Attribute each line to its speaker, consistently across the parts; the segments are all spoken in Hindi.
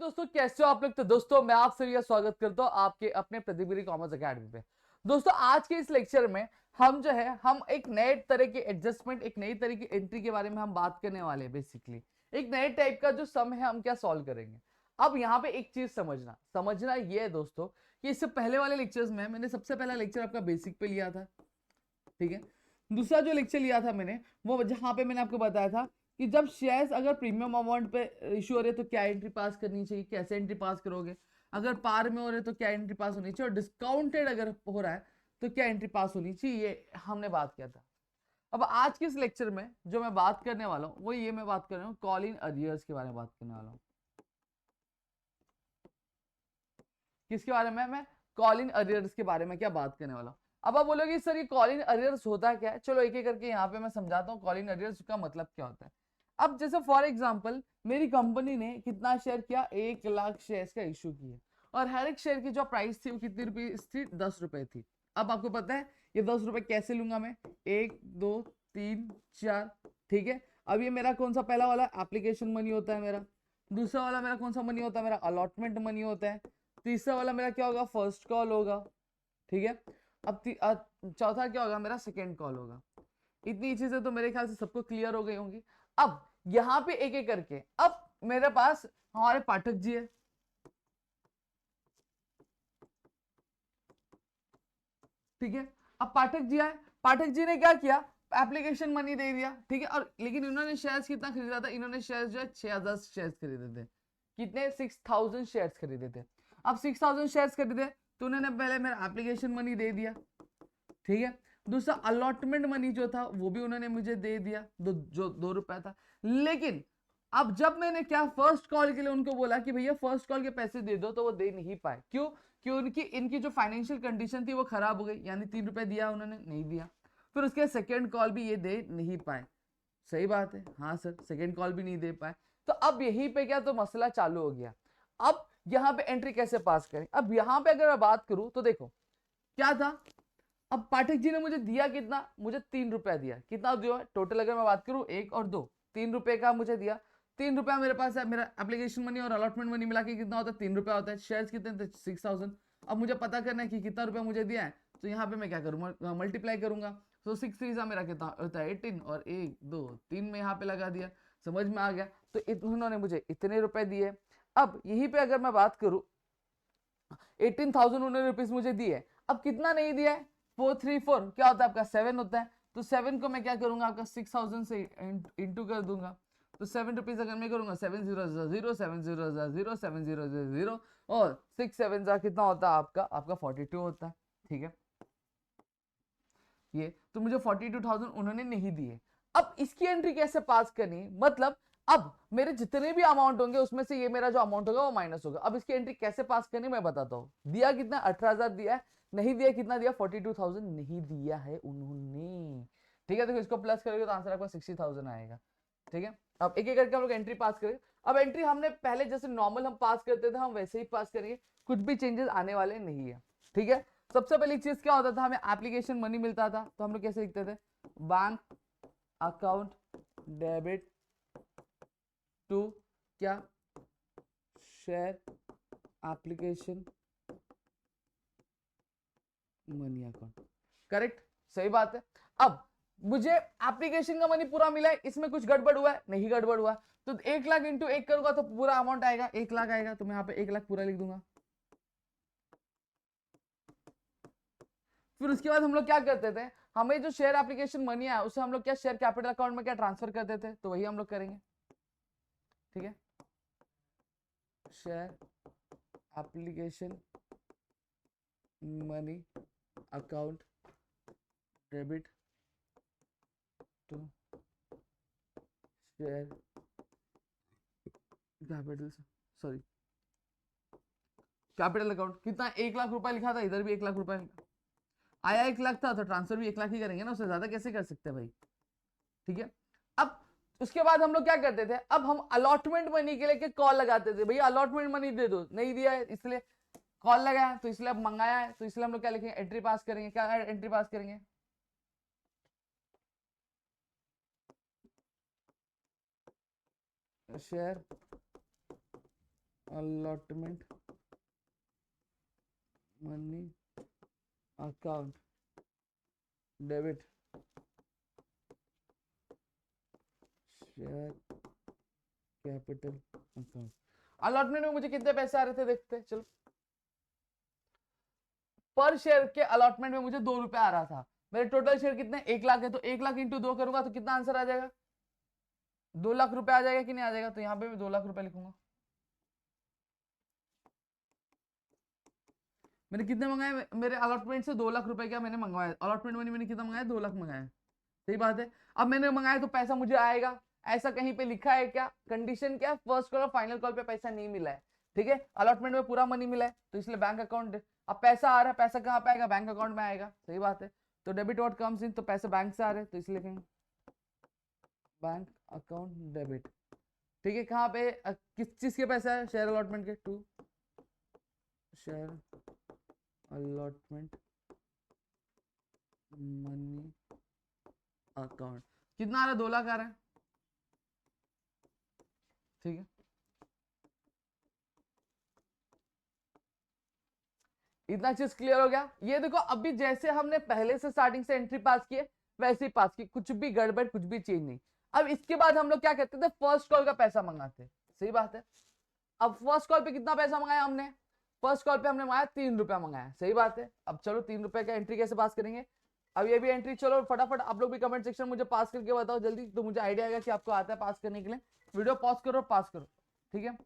Speaker 1: दोस्तों, कैसे हो आप लोग। तो दोस्तों मैं आप सभी का स्वागत करता हूं आपके अपने प्रतिबिरी कॉमर्स एकेडमी पे। दोस्तों आज के इस लेक्चर में हम जो है हम एक नए तरह के एडजस्टमेंट, एक नई तरह की एंट्री के बारे में हम बात करने वाले हैं। बेसिकली एक नए टाइप का जो सम है हम क्या सॉल्व करेंगे। अब यहाँ पे एक चीज समझना समझना ये है दोस्तों कि इससे पहले वाले लेक्चर्स में मैंने सबसे पहला लेक्चर आपका बेसिक पे लिया था, ठीक है। दूसरा जो लेक्चर लिया था मैंने वो जहां पे मैंने आपको बताया था कि जब शेयर्स अगर प्रीमियम अमाउंट पे इशू हो रहे तो क्या एंट्री पास करनी चाहिए, कैसे एंट्री पास करोगे। अगर पार में हो रहे तो क्या एंट्री पास होनी चाहिए, और डिस्काउंटेड अगर हो रहा है तो क्या एंट्री पास होनी चाहिए, ये हमने बात किया था। अब आज के इस लेक्चर में जो मैं बात करने वाला हूँ वो ये मैं बात कर रहा हूँ कॉल इन अरियर्स के बारे में बात करने वाला हूँ। किसके बारे में? मैं कॉल इन अरियर्स के बारे में क्या बात करने वाला हूँ। अब आप बोलोगे सर ये कॉल इन अरियर्स होता क्या है। चलो एक एक करके यहाँ पे मैं समझाता हूँ कॉल इन अरियर्स का मतलब क्या होता है। अब जैसे फॉर एग्जांपल मेरी कंपनी ने कितना शेयर किया, 1 लाख शेयर का इशू किया, और हर एक शेयर की जो प्राइस थी वो कितनी रुपये थी, 10 रुपए थी। अब आपको पता है ये 10 रुपए कैसे लूंगा मैं, 1 2 3 4, ठीक है। अब ये मेरा कौन सा पहला वाला एप्लीकेशन मनी होता है मेरा, दूसरा वाला मेरा कौन सा मनी होता है, मेरा अलॉटमेंट मनी होता है, तीसरा वाला मेरा क्या होगा, फर्स्ट कॉल होगा, ठीक है। अब चौथा क्या होगा, मेरा सेकेंड कॉल होगा। इतनी चीजें तो मेरे ख्याल से सबको क्लियर हो गई होंगी। अब यहां पे एक एक करके अब मेरे पास हमारे पाठक जी है, ठीक है। अब पाठक जी आए, पाठक जी ने क्या किया, एप्लीकेशन मनी दे दिया, ठीक है। और लेकिन इन्होंने शेयर्स कितना खरीदा था, इन्होंने शेयर्स जो है 6000 शेयर्स खरीदे थे। कितने? 6000 शेयर्स खरीदे थे। अब 6000 शेयर्स खरीदे तो उन्होंने पहले मेरा एप्लीकेशन मनी दे दिया, ठीक है। दूसरा अलॉटमेंट मनी जो था वो भी उन्होंने मुझे दे दिया, जो 2 रुपया था। लेकिन अब जब मैंने क्या फर्स्ट कॉल के लिए उनको बोला कि भैया फर्स्ट कॉल के पैसे दे दो, तो वो दे नहीं पाए। क्यों? कि उनकी इनकी जो फाइनेंशियल कंडीशन थी वो खराब हो गई, यानी 3 रुपए दिया उन्होंने नहीं दिया। फिर उसके सेकेंड कॉल भी ये दे नहीं पाए। सही बात है, हाँ सर, सेकेंड कॉल भी नहीं दे पाए। तो अब यहीं पे क्या, तो मसला चालू हो गया। अब यहाँ पे एंट्री कैसे पास करें। अब यहाँ पे अगर मैं बात करूं तो देखो क्या था। अब पाठक जी ने मुझे दिया कितना, मुझे 3 रुपया दिया। कितना दिया टोटल अगर मैं बात करूं, 1 और 2, 3 रुपए का मुझे दिया। 3 रुपया मेरे पास है, मेरा एप्लीकेशन मनी और अलॉटमेंट मनी मिला के कितना होता है, 3 रुपया होता है। शेयर्स कितने थे, 6000। अब मुझे पता करना है कि कितना रुपया मुझे दिया है, तो यहाँ पे मैं क्या करूंगा, मल्टीप्लाई करूंगा। तो 6 3 मेरा कितना होता है, 18, और 1 2 3 में यहाँ पे लगा दिया। समझ में आ गया। तो उन्होंने मुझे इतने रुपए दिए। अब यहीं पे अगर मैं बात करूं, 18,000 उन्होंने रुपीज मुझे दिए। अब कितना नहीं दिया है, 434 क्या होता है आपका, 7 होता है। तो 7 को मैं क्या करूंगा, आपका 6000 से इंटू कर दूंगा। तो 7 रुपीज अगर मैं करूंगा, 7 0 0 7 0 0 7 0 0, और 6 7 कितना होता है आपका, 42 होता है, ठीक है। ये तो मुझे 42,000 उन्होंने नहीं दिए। अब इसकी एंट्री कैसे पास करनी, मतलब अब मेरे जितने भी अमाउंट होंगे उसमें से ये मेरा जो अमाउंट होगा वो माइनस होगा। अब इसकी एंट्री कैसे पास करनी मैं बताता हूँ। दिया कितना, 18,000 दिया है। नहीं दिया कितना दिया, 42,000 नहीं दिया है उन्होंने, ठीक है। देखो इसको प्लस करोगे तो आंसर आपका 60,000 आएगा, ठीक है। अब एक एक करके हम लोग एंट्री पास करेंगे। अब एंट्री हमने पहले जैसे नॉर्मल हम पास करते थे हम वैसे ही पास करेंगे, कुछ भी चेंजेस आने वाले नहीं है, ठीक है। सबसे पहली चीज क्या होता था, हमें एप्लीकेशन मनी मिलता था तो हम लोग कैसे लिखते थे, बैंक अकाउंट डेबिट टू क्या, share application money account, correct, सही बात है। अब मुझे एप्लीकेशन का मनी पूरा मिला है, इसमें कुछ गड़बड़ हुआ है, नहीं गड़बड़ हुआ। तो 1 लाख इंटू 1 करूंगा तो पूरा अमाउंट आएगा, 1 लाख आएगा, तो मैं यहाँ पे 1 लाख पूरा लिख दूंगा। फिर उसके बाद हम लोग क्या करते थे, हमें जो शेयर एप्लीकेशन मनी है उसे हम लोग क्या शेयर कैपिटल अकाउंट में क्या ट्रांसफर करते थे, तो वही हम लोग करेंगे, ठीक है। Share application money account debit to share capital, sorry capital account. कितना, 1 लाख रुपया लिखा था, इधर भी 1 लाख रुपया आया, 1 लाख था तो ट्रांसफर भी 1 लाख ही करेंगे ना, उससे ज्यादा कैसे कर सकते हैं भाई, ठीक है। अब उसके बाद हम लोग क्या करते थे, अब हम अलॉटमेंट मनी के लिए कॉल लगाते थे, भैया अलॉटमेंट मनी दे दो, नहीं दिया है इसलिए कॉल लगाया, तो इसलिए अब मंगाया है, तो इसलिए हम लोग क्या लिखेंगे, एंट्री पास करेंगे। क्या एंट्री पास करेंगे, share allotment money account debit share capital account. Allotment में मुझे कितने पैसे आ रहे थे देखते हैं, चलो। पर शेयर के अलॉटमेंट में मुझे 2 रुपए आ रहा था। मेरे टोटल शेयर कितने 1 लाख है, तो 1 लाख इंटू 2 करूंगा तो कितना आंसर आ जाएगा? 2 लाख रुपए आ जाएगा कि नहीं आ जाएगा? तो यहाँ पे मैं 2 लाख रुपए लिखूंगा। मैंने कितने मंगाए? मेरे अलॉटमेंट से 2 लाख रुपए क्या मैंने मंगवाया, अलॉटमेंट मनी मैंने कितना मंगाया? 2 लाख मंगाया। सही बात है। अब मैंने मंगाया तो पैसा मुझे आएगा, ऐसा कहीं पे लिखा है क्या? कंडीशन क्या? फर्स्ट कॉल और फाइनल कॉल पे पैसा नहीं मिला है, ठीक है। अलॉटमेंट में पूरा मनी मिला है तो इसलिए बैंक अकाउंट। अब पैसा आ रहा है, पैसा कहाँ पे आएगा? बैंक अकाउंट में आएगा। सही बात है। तो डेबिट व्हाट कम्स इन, तो पैसे बैंक से आ रहे हैं तो इसलिए लिखेंगे बैंक अकाउंट डेबिट। ठीक है। कहाँ पे किस चीज के पैसे है? शेयर अलॉटमेंट के। To share allotment money account. कितना आ रहा है? 2 लाख आ रहा है। ठीक है। इतना चीज क्लियर हो गया। ये देखो अभी जैसे हमने पहले से स्टार्टिंग से एंट्री पास किए वैसे ही पास की, कुछ भी गड़बड़ कुछ भी चेंज नहीं। अब इसके बाद हम लोग क्या कहते थे? फर्स्ट कॉल का पैसा मंगाते। सही बात है। अब फर्स्ट कॉल पे कितना पैसा मंगाया हमने? फर्स्ट कॉल पे हमने मंगाया 3 रुपया मंगाया। सही बात है। अब चलो 3 रुपए का एंट्री कैसे पास करेंगे? अब ये भी एंट्री, चलो फटाफट आप लोग भी कमेंट सेक्शन मुझे पास करके बताओ जल्दी, तो मुझे आइडिया आएगा कि आपको आता है पास करने के लिए। वीडियो पॉज करो, पास करो। ठीक है।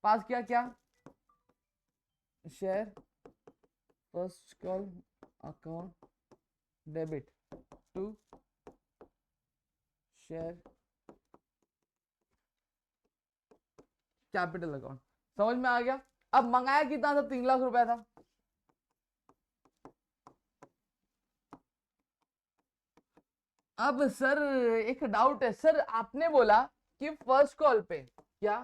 Speaker 1: पास किया क्या? Share first call account debit to share capital account. समझ में आ गया? अब मंगाया कितना था? 3 लाख रुपया था। अब सर एक डाउट है सर, आपने बोला कि फर्स्ट कॉल पे क्या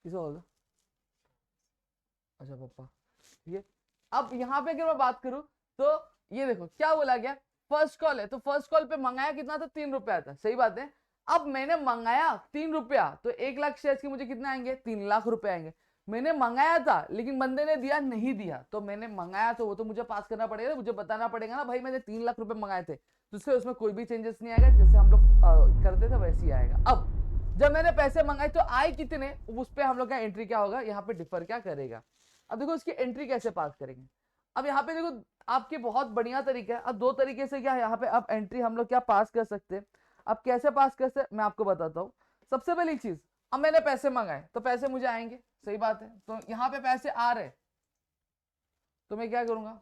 Speaker 1: किसे बोल? अच्छा पापा। ठीक है। अब यहाँ पे अगर मैं बात करूं तो ये देखो क्या बोला गया? फर्स्ट कॉल है तो फर्स्ट कॉल पे मंगाया कितना था? 3 रुपया था। सही बात है। अब मैंने मंगाया 3 रुपया तो 1 लाख शेयर के मुझे कितना आएंगे? 3 लाख रुपए आएंगे। मैंने मंगाया था लेकिन बंदे ने दिया नहीं दिया, तो मैंने मंगाया तो वो तो मुझे पास करना पड़ेगा, मुझे बताना पड़ेगा ना भाई मैंने 3 लाख रुपए मंगाए थे, तो उसमें कोई भी चेंजेस नहीं आएगा, जैसे हम लोग करते थे वैसे ही आएगा। अब जब मैंने पैसे मंगाए तो आए कितने, उस पर हम लोग का एंट्री क्या होगा? यहाँ पे डिफर क्या करेगा। अब देखो इसकी एंट्री कैसे पास करेंगे। अब यहाँ पे देखो आपके बहुत बढ़िया तरीका है। अब 2 तरीके से क्या यहाँ पे अब एंट्री हम लोग क्या पास कर सकते हैं। अब कैसे पास कर सकते मैं आपको बताता हूँ। सबसे पहली चीज, अब मैंने पैसे मंगाए तो पैसे मुझे आएंगे। सही बात है। तो यहाँ पे पैसे आ रहे तो मैं क्या करूंगा?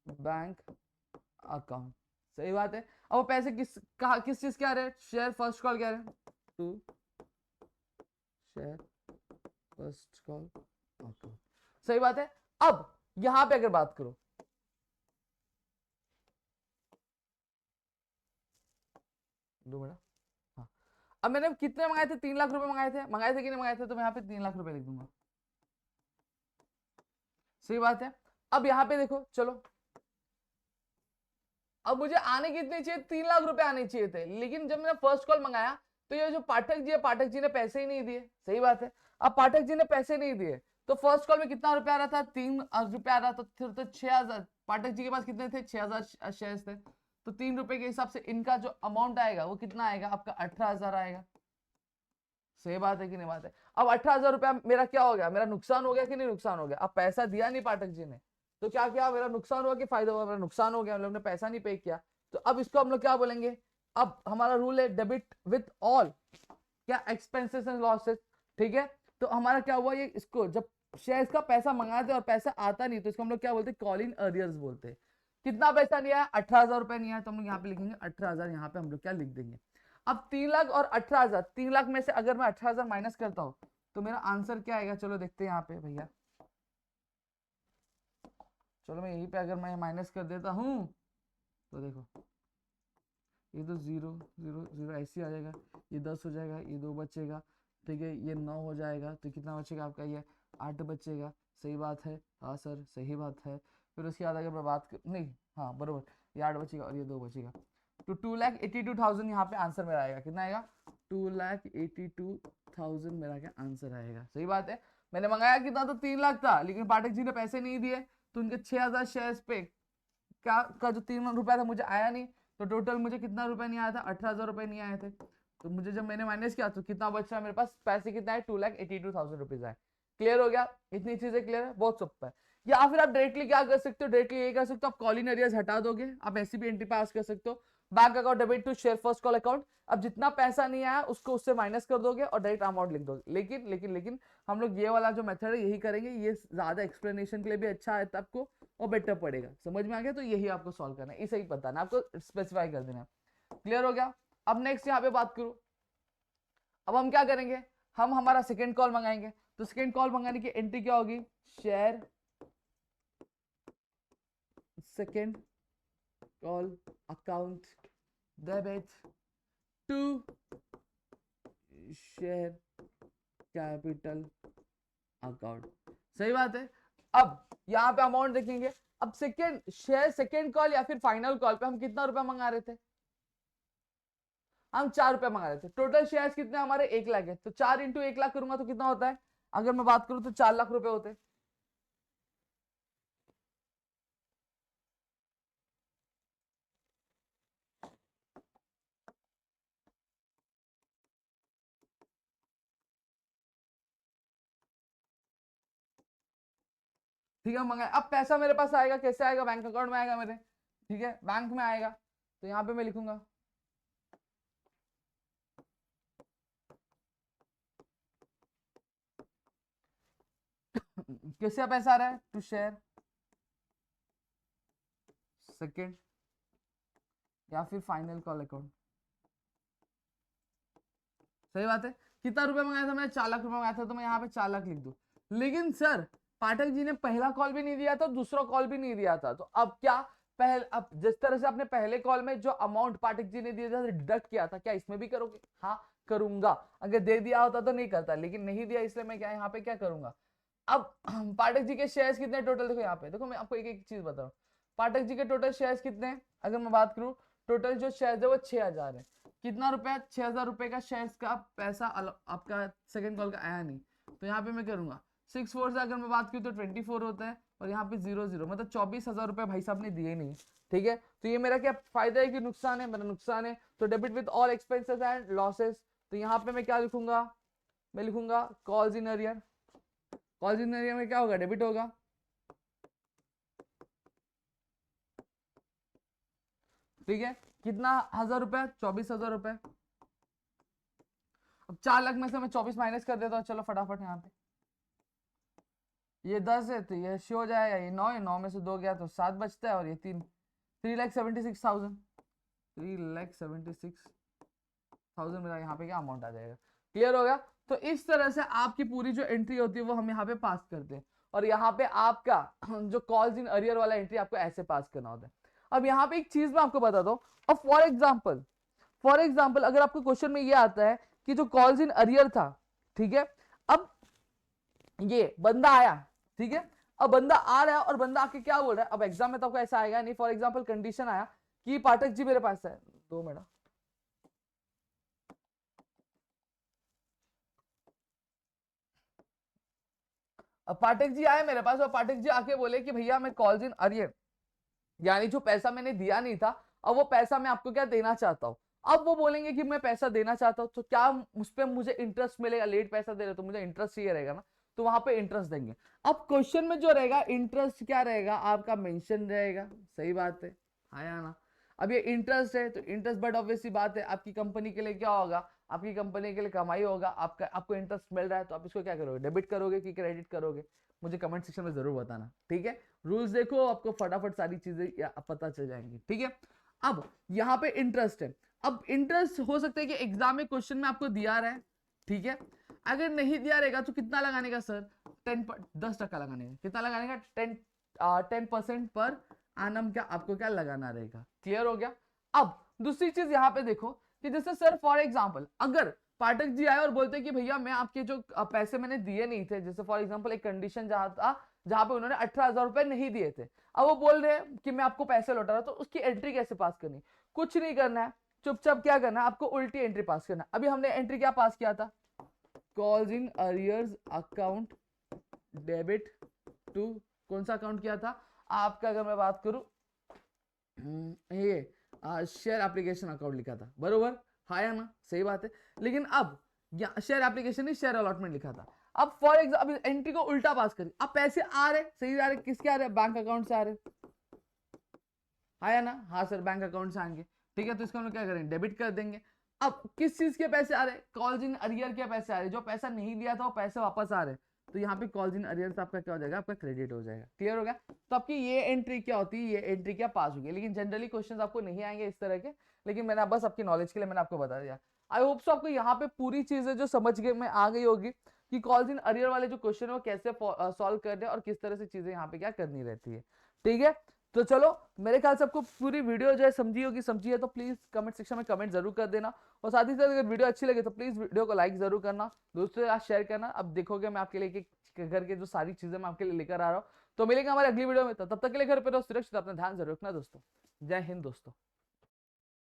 Speaker 1: Bank account. सही बात है। अब वो पैसे किस चीज के आ रहे हैं? शेयर फर्स्ट कॉल के आ रहे हैं। To share first call account. सही बात है। अब यहां पे अगर बात करो, दो मिनट। हाँ। अब मैंने कितने मंगाए थे? 3 लाख रुपए मंगाए थे कि नहीं मंगाए थे? तो मैं यहाँ पे 3 लाख रुपए लिख दूंगा। सही बात है। अब यहाँ पे देखो चलो, अब मुझे आने कितने चाहिए? 3 लाख रुपए आने चाहिए थे, लेकिन जब मैंने फर्स्ट कॉल मंगाया तो ये जो पाठक जी है, पाठक जी ने पैसे ही नहीं दिए। सही बात है। अब पाठक जी ने पैसे नहीं दिए तो फर्स्ट कॉल में कितना रुपया आ रहा था? 3 रुपया आ रहा था। फिर तो 6,000, पाठक जी के पास कितने थे? 6,000 शेयर थे। तो 3 रुपए के हिसाब से इनका जो अमाउंट आएगा वो कितना आएगा? आपका 18,000 आएगा। सही बात है कि नहीं बात है? अब 18,000 रुपया मेरा क्या हो गया? मेरा नुकसान हो गया कि नहीं नुकसान हो गया? अब पैसा दिया नहीं पाठक जी ने तो क्या किया? मेरा नुकसान हुआ कि फायदा हुआ? मेरा नुकसान हो गया, हम लोग ने पैसा नहीं पे किया। तो अब इसको हम लोग क्या बोलेंगे? अब हमारा रूल है डेबिट विथ ऑल क्या एक्सपेंसेस एंड लॉसेस। ठीक है। तो हमारा क्या हुआ? ये इसको जब शेयर्स का पैसा मंगाते और पैसा आता नहीं तो इसको हम लोग क्या बोलते हैं? कॉल इन अरियर्स बोलते हैं। कितना पैसा नहीं आया? 18,000 रुपए नहीं आया तो हम लोग यहाँ पे लिखेंगे 18,000। यहाँ पे हम लोग क्या लिख देंगे? अब 3 लाख और 18,000, 3 लाख में से अगर मैं 18,000 माइनस करता हूं तो मेरा आंसर क्या आएगा? चलो देखते हैं यहाँ पे भैया। चलो मैं यहीं पे अगर मैं माइनस कर देता हूं तो देखो ये तो 0 0 0 ऐसे आ जाएगा, ये 10 हो जाएगा, ये 2 बचेगा। ठीक है। ये 9 हो जाएगा तो कितना बचेगा आपका? ये 8 बचेगा। सही बात है। हाँ सर सही बात है। फिर उसके बाद अगर मैं बात कर नहीं, हाँ बरोबर, ये 8 बचेगा और ये 2 बचेगा। तो 2,82,000 यहाँ पे आंसर मेरा आएगा। कितना आएगा? 2,82,000 मेरा क्या आंसर आएगा। सही बात है। मैंने मंगाया कितना? तो 3 लाख था, लेकिन पाठक जी ने पैसे नहीं दिए, तो उनके 6,000 शेयर्स पे क्या का जो 3 रुपया था मुझे आया नहीं, तो टोटल मुझे कितना रुपया नहीं आया था? 18,000 रुपये नहीं आए थे। तो मुझे जब मैंने माइनस किया तो कितना बच रहा है मेरे पास? पैसे कितना है? 2,82,000 रुपीज आए। क्लियर हो गया? इतनी चीजें क्लियर है, बहुत सिंपल है। या फिर आप डायरेक्टली क्या कर सकते हो? डायरेक्टली ये कर सकते हो, आप कॉलिंग एरियाज हटा दोगे, आप ऐसी भी एंट्री पास कर सकते हो, bank account debit to share first call account. अब जितना पैसा नहीं आया उसको उससे माइनस कर दोगे और डायरेक्ट अमाउंट लिख दोगे। लेकिन लेकिन लेकिन हम लोग ये वाला जो मेथड है यही करेंगे, ये ज्यादा एक्सप्लेनेशन के लिए भी अच्छा है आपको और बेटर पड़ेगा। समझ में आ गया? तो यही आपको सॉल्व करना है, इसे ही बताना, आपको स्पेसिफाई कर देना है। क्लियर हो गया? अब नेक्स्ट यहाँ पे बात करूं, अब हम क्या करेंगे? हम हमारा सेकेंड कॉल मंगाएंगे। तो सेकेंड कॉल मंगाने की एंट्री क्या होगी? Share second call account debit to share capital account. सही बात है। अब यहां पे अमाउंट देखेंगे। अब सेकेंड शेयर सेकेंड कॉल या फिर फाइनल कॉल पे हम कितना रुपया मंगा रहे थे? हम 4 रुपया मंगा रहे थे। टोटल शेयर्स कितने हमारे? 1 लाख है, तो 4 इंटू 1 लाख करूंगा तो कितना होता है? अगर मैं बात करूं तो 4 लाख रुपए होते हैं। ठीक है, मंगाए। अब पैसा मेरे पास आएगा, कैसे आएगा? बैंक अकाउंट में आएगा मेरे। ठीक है, बैंक में आएगा, तो यहाँ पे मैं लिखूंगा कैसे पैसा आ रहा है? टू शेयर सेकेंड या फिर फाइनल कॉल अकाउंट। सही बात है। कितना रुपया मंगाया था मैंने? 4 लाख रुपया मंगाया था, तो मैं यहाँ पे 4 लाख लिख दूं। लेकिन सर पाठक जी ने पहला कॉल भी नहीं दिया था, दूसरा कॉल भी नहीं दिया था, तो अब क्या? अब जिस तरह से आपने पहले कॉल में जो अमाउंट पाठक जी ने दिया था डिडक्ट किया था, क्या इसमें भी करोगे? हाँ करूंगा। अगर दे दिया होता तो नहीं करता, लेकिन नहीं दिया इसलिए मैं क्या यहाँ पे क्या करूंगा? अब पाठक जी के शेयर्स कितने टोटल? देखो यहाँ पे, देखो मैं आपको एक एक चीज बता रहा हूँ। पाठक जी के टोटल शेयर्स कितने हैं? अगर मैं बात करूँ, टोटल जो शेयर्स है वो 6,000 है। कितना रुपया? 6,000 रुपए का शेयर्स का पैसा आपका सेकंड कॉल का आया नहीं, तो यहाँ पे मैं करूंगा 6 4 से अगर मैं बात करूँ तो 24 होता है, और यहाँ पे 0 0, मतलब 24,000 रुपए भाई साहब ने दिए नहीं। ठीक है, तो ये मेरा क्या फायदा है कि नुकसान है? मेरा नुकसान है। तो debit with all expenses and losses, तो यहाँ पे मैं क्या लिखूंगा? मैं लिखूंगा calls in arrear. Calls in arrear में क्या होगा? डेबिट होगा। ठीक है, कितना? 1,000 रुपए, 24,000 रुपए। अब 4 लाख में से मैं 24 माइनस कर देता हूँ, चलो फटाफट। यहाँ पे ये 10 है तो ये शो हो जाएगा, ये 9 है, 9 में से 2 गया तो 7 बचता है, और ये 3,76,000 3,76,000 मेरा यहाँ पे क्या अमाउंट आ जाएगा। क्लियर हो गया? तो इस तरह से आपकी पूरी जो एंट्री होती है वो हम यहाँ पे पास करते हैं, और यहाँ पे आपका जो कॉल्स इन अरियर वाला एंट्री आपको ऐसे पास करना होता है। अब यहाँ पे एक चीज मैं आपको बता दूं, अब फॉर एग्जाम्पल अगर आपको क्वेश्चन में ये आता है कि जो कॉल्स इन अरियर था, ठीक है, अब ये बंदा आया, ठीक है, अब बंदा आ रहा है और बंदा आके क्या बोल रहा है? अब एग्जाम में तो आपको ऐसा आएगा नहीं। फॉर एग्जाम्पल कंडीशन आया कि पाठक जी मेरे पास है, 2 मिनट, अब पाठक जी आए मेरे पास और पाठक जी आके बोले कि भैया मैं कॉल्स इन अरियर, यानी जो पैसा मैंने दिया नहीं था, अब वो पैसा मैं आपको क्या देना चाहता हूं। अब वो बोलेंगे कि मैं पैसा देना चाहता हूं, तो क्या उस पर मुझे इंटरेस्ट मिलेगा? लेट पैसा दे रहे तो मुझे इंटरेस्ट चाहिए रहेगा ना, तो वहां पे इंटरेस्ट देंगे। अब क्वेश्चन में जो रहेगा इंटरेस्ट क्या रहेगा? आपका मेंशन रहेगा। सही बात है, आया ना? अब ये इंटरेस्ट है तो इंटरेस्ट, बट ऑब्वियसली बात है आपकी कंपनी के लिए क्या होगा? आपकी कंपनी के लिए कमाई होगा, आपका आपको इंटरेस्ट मिल रहा है, तो आप इसको क्या करोगे? डेबिट करोगे कि क्रेडिट करोगे? मुझे कमेंट सेक्शन में जरूर बताना। ठीक है, रूल्स देखो, आपको फटाफट सारी चीजें पता चल जाएंगी। ठीक है, अब यहाँ पे इंटरेस्ट है। अब इंटरेस्ट हो सकता है कि एग्जाम में क्वेश्चन में आपको दिया रहा है, ठीक है, अगर नहीं दिया रहेगा तो कितना लगाने का सर? 10% लगाने का। कितना लगाने का? 10% पर एनम क्या आपको क्या लगाना रहेगा। क्लियर हो गया? अब दूसरी चीज यहाँ पे देखो कि जैसे सर फॉर एग्जाम्पल अगर पाठक जी आए और बोलते कि भैया मैं आपके जो पैसे मैंने दिए नहीं थे, जैसे फॉर एग्जांपल एक कंडीशन जहां था जहां पे उन्होंने 18,000 रुपए नहीं दिए थे, अब वो बोल रहे हैं कि मैं आपको पैसे लौटा रहा हूं, तो उसकी एंट्री कैसे पास करनी? कुछ नहीं करना है, चुपचाप क्या करना है आपको, उल्टी एंट्री पास करना है। अभी हमने एंट्री क्या पास किया था, calls in arrears account debit to, कौन सा अकाउंट किया था आपका, अगर मैं बात करूं ये शेयर एप्लीकेशन अकाउंट लिखा था, बरोबर, हाँ या ना, सही बात है। लेकिन अब शेयर एप्लीकेशन नहीं, शेयर अलॉटमेंट लिखा था। अब फॉर एग्जाम्पल एंट्री को उल्टा पास करिए, अब पैसे आ रहे, सही आ रहे, किसके आ रहे, बैंक अकाउंट से आ रहे, हाँ या ना, हाँ सर बैंक अकाउंट से आएंगे, ठीक है, तो इसको हम लोग क्या करेंगे, डेबिट कर देंगे। अब किस चीज के पैसे आ रहे, कॉल्स इन अरियर के पैसे आ रहे, जो पैसा नहीं दिया था वो पैसे वापस आ रहे, तो यहाँ पे कॉल्स इन अरियर से आपका क्या हो जाएगा, आपका क्रेडिट हो जाएगा। क्लियर हो गया, तो आपकी ये एंट्री क्या होती है, ये एंट्री क्या पास होगी। लेकिन जनरली क्वेश्चंस आपको नहीं आएंगे इस तरह के, लेकिन मैंने बस आपकी नॉलेज के लिए मैंने आपको बता दिया। आई होप सो आपको यहाँ पे पूरी चीजें जो समझ गए में आ गई होगी कि कॉल्स इन अरियर वाले जो क्वेश्चन है वो कैसे सॉल्व करने और किस तरह से चीजें यहाँ पे क्या करनी रहती है। ठीक है, तो चलो मेरे ख्याल से आपको पूरी वीडियो जो है समझी होगी, समझी है तो प्लीज कमेंट सेक्शन में कमेंट जरूर कर देना, और साथ ही साथ अगर वीडियो अच्छी लगे तो प्लीज वीडियो को लाइक जरूर करना, दोस्तों के साथ शेयर करना। अब देखोगे मैं आपके लिए घर के जो सारी चीजें मैं आपके लिए लेकर आ रहा हूँ। तो मिलेंगे हमारे अगली वीडियो में, तो तब तक के लिए घर पे रहो, सुरक्षित, अपना ध्यान जरूर रखना दोस्तों। जय हिंद दोस्तों।